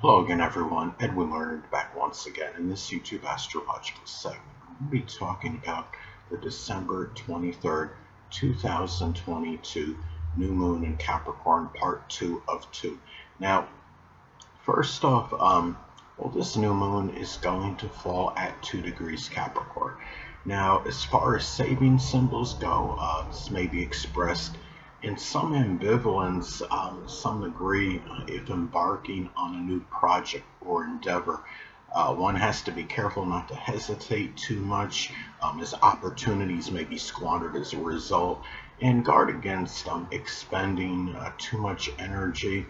Hello again, everyone. Edwin Leonard back once again in this YouTube astrological segment. We'll be talking about the December 23rd, 2022 new moon in Capricorn, part 2 of 2. Now, first off, this new moon is going to fall at 2 degrees Capricorn. Now, as far as saving symbols go, this may be expressed in some ambivalence, some degree, if embarking on a new project or endeavor. One has to be careful not to hesitate too much, as opportunities may be squandered as a result, and guard against expending too much energy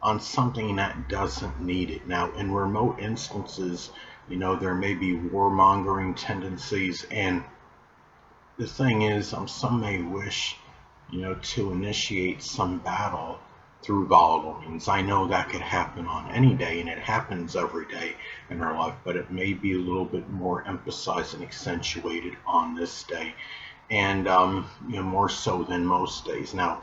on something that doesn't need it. Now, in remote instances, there may be warmongering tendencies, and the thing is, some may wish, to initiate some battle through volatile means. I know that could happen on any day, and it happens every day in our life, but it may be a little bit more emphasized and accentuated on this day, and more so than most days. Now,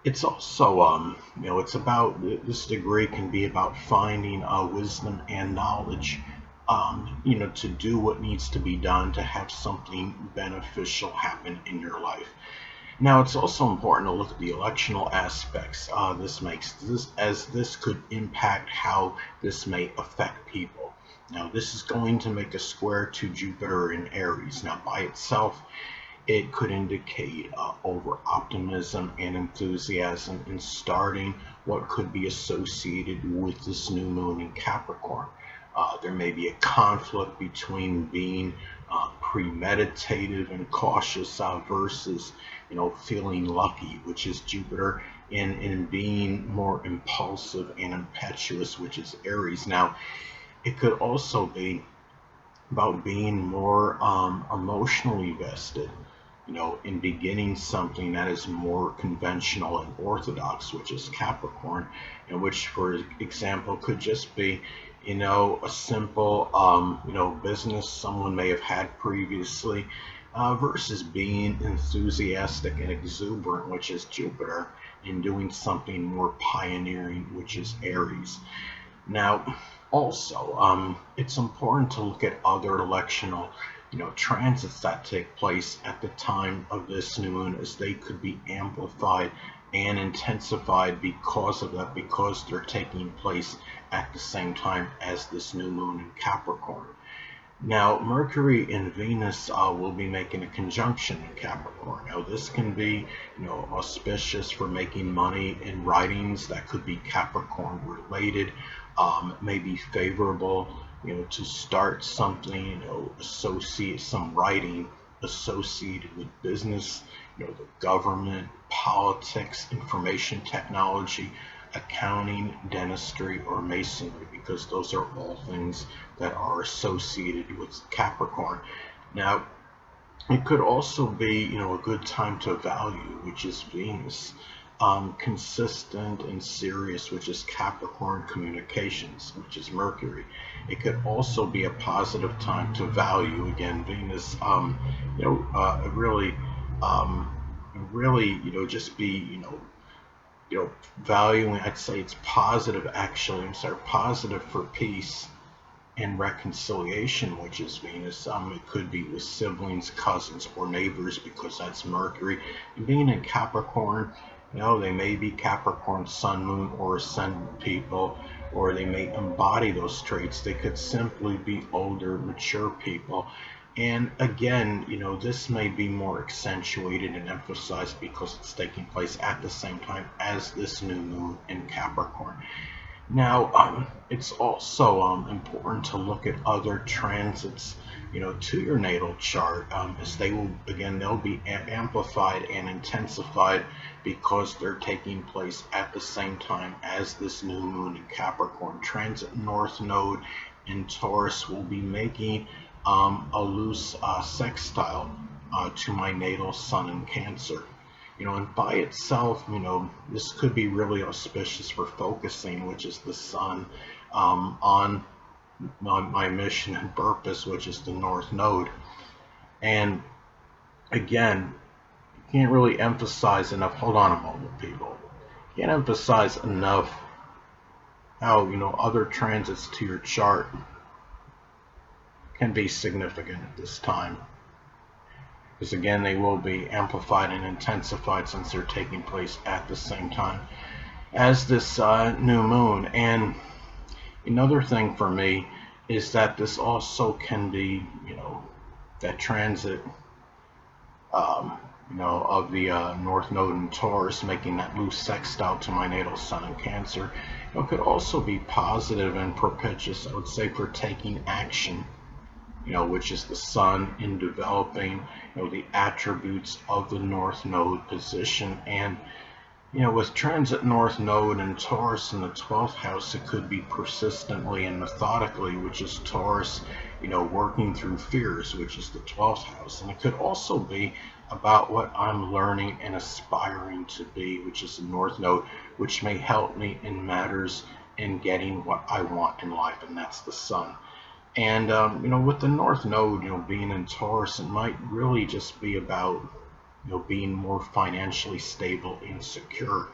it's also, it's about this degree can be about finding wisdom and knowledge, to do what needs to be done to have something beneficial happen in your life. Now, it's also important to look at the electional aspects this makes, as this could impact how this may affect people. Now, this is going to make a square to Jupiter in Aries. Now, by itself, it could indicate over optimism and enthusiasm in starting what could be associated with this new moon in Capricorn. There may be a conflict between being premeditative and cautious versus, feeling lucky, which is Jupiter, and being more impulsive and impetuous, which is Aries. Now, it could also be about being more emotionally vested, in beginning something that is more conventional and orthodox, which is Capricorn, and which, for example, could just be, a simple, business someone may have had previously, versus being enthusiastic and exuberant, which is Jupiter, and doing something more pioneering, which is Aries. Now, also, it's important to look at other electional, transits that take place at the time of this new moon, as they could be amplified and intensified because of that, because they're taking place at the same time as this new moon in Capricorn. Now, Mercury and Venus will be making a conjunction in Capricorn. Now, this can be, auspicious for making money in writings that could be Capricorn related, may be favorable, to start something, associate some writing associated with business, the government, politics, information technology, accounting, dentistry, or masonry, because those are all things that are associated with Capricorn. Now, it could also be, a good time to value, which is Venus, consistent and serious, which is Capricorn, communications, which is Mercury. It could also be a positive time to value, again, Venus, really, just be, valuing. I'd say it's positive, actually. I'm sorry, positive for peace and reconciliation, which is Venus. It could be with siblings, cousins, or neighbors, because that's Mercury. And being in Capricorn, they may be Capricorn sun, moon, or ascendant people, or they may embody those traits. They could simply be older, mature people. And again, this may be more accentuated and emphasized because it's taking place at the same time as this new moon in Capricorn. Now, it's also important to look at other transits, to your natal chart, as they'll be amplified and intensified because they're taking place at the same time as this new moon in Capricorn. Transit North Node in Taurus will be making a loose sextile to my natal sun in Cancer. And by itself, this could be really auspicious for focusing, which is the sun, on my mission and purpose, which is the North Node. And again, you can't really emphasize enough. Hold on a moment, people. Can't emphasize enough how, other transits to your chart can be significant at this time. Because again, they will be amplified and intensified since they're taking place at the same time as this new moon. And another thing for me is that this also can be, that transit, um, of the North Node in Taurus, making that loose sextile to my natal Sun in Cancer, could also be positive and propitious, I would say, for taking action, which is the Sun in developing, the attributes of the North Node position. And with transit North Node and Taurus in the 12th house, it could be persistently and methodically, which is Taurus, working through fears, which is the 12th house. And it could also be about what I'm learning and aspiring to be, which is the North Node, which may help me in matters in getting what I want in life, and that's the Sun. And, with the North Node, being in Taurus, it might really just be about being more financially stable and secure.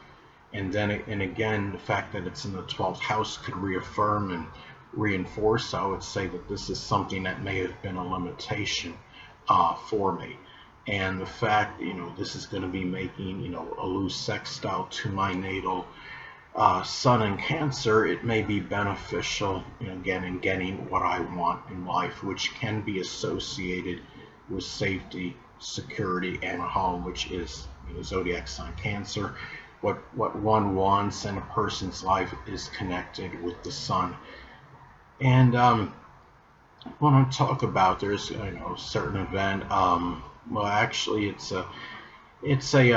And then, and again, the fact that it's in the 12th house could reaffirm and reinforce, I would say, that this is something that may have been a limitation for me. And the fact, this is going to be making, a loose sextile to my natal Sun in Cancer, it may be beneficial, again, in getting what I want in life, which can be associated with safety, security, and a home, which is, zodiac sign Cancer. What one wants in a person's life is connected with the Sun. And when I talk about there's a certain event, well, actually you could say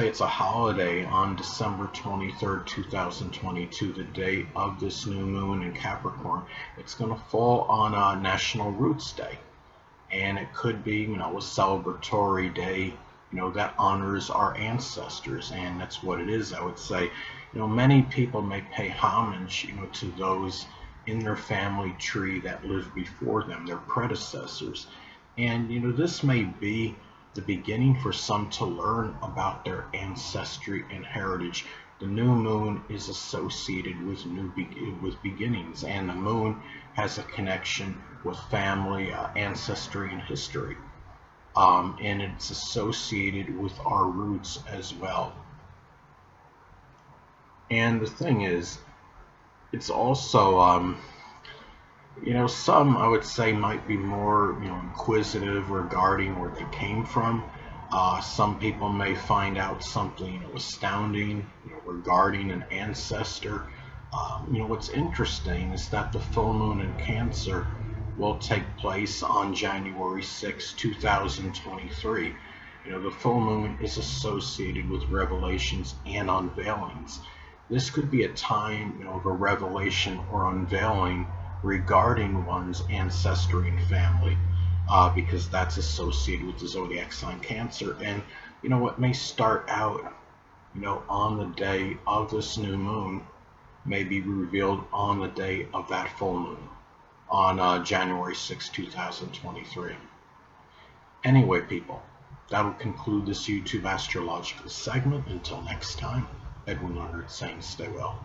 it's a holiday on December 23rd, 2022, the day of this new moon in Capricorn. It's going to fall on National Roots Day. And it could be, a celebratory day, that honors our ancestors. And that's what it is, I would say. Many people may pay homage, to those in their family tree that lived before them, their predecessors. And, this may be the beginning for some to learn about their ancestry and heritage. The new moon is associated with with beginnings, and the moon has a connection with family, ancestry, and history. And it's associated with our roots as well. And the thing is, it's also, some I would say might be more, inquisitive regarding where they came from. Some people may find out something, astounding, regarding an ancestor. What's interesting is that the full moon in Cancer will take place on January 6, 2023. The full moon is associated with revelations and unveilings. This could be a time, of a revelation or unveiling regarding one's ancestry and family, because that's associated with the zodiac sign Cancer. And what may start out, on the day of this new moon may be revealed on the day of that full moon on January 6, 2023. Anyway, people, that'll conclude this YouTube astrological segment. Until next time, Edwin Leonard saying stay well.